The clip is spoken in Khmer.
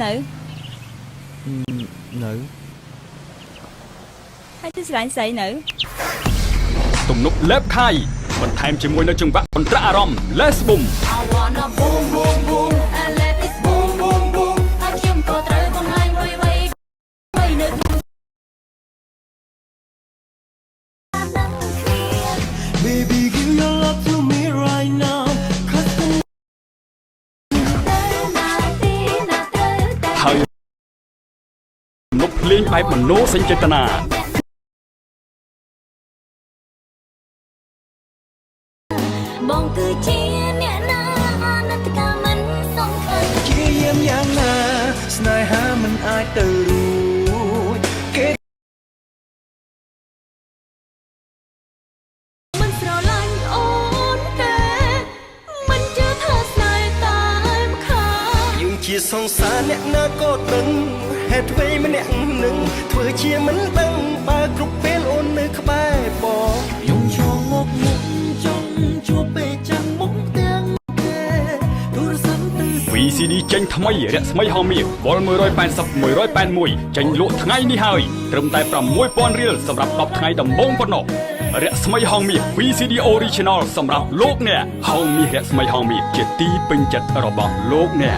nữ nữ hay chứ lại xì nữ ទំនុកលេបខៃបន្ថែមជាមួយនៅចង្វាក់បន្ត្រាក់អារម្មណ៍ Les Boom I wanna boom boom boom and let it boom boom boom ហើយខ្ញុំក៏ត្រូវបង្ហាញអ្វីៗនៅ Baby give your love to me right now ហើយទំនុកភ្លេងបែបមនោសញ្ចេតនា បងគឺជាអ្នកណាអនត្តកាលមិនសំខាន់ ជាយាមយ៉ាងណាស្នេហាមិនអាចទៅរួចគេ មិនស្រឡាញ់អូនទេមិនជឿថាស្នេហ៍តែម្ខាង យើងជាសង្សារអ្នកណាក៏ដឹងហេតុអ្វីម្នាក់នឹងធ្វើជាមិនដឹងបើគ្រប់ពេលអូននៅក្បែរបងខ្ញុំឈរងប់មុខចង់ជួបពេលចាំមុខទាំងគេទូរស័ព្ទទៅ VCD ចេញថ្មីរស្មីហោមាសវល់180 181ចេញលក់ថ្ងៃនេះហើយត្រឹមតែ 6000 រៀលសម្រាប់10ថ្ងៃដំបូងប៉ុណ្ណោះរស្មីហោមាស VCD Original សម្រាប់លោកអ្នកហោមាសរស្មីហោមាសជាទីពេញចិត្តរបស់លោកអ្នក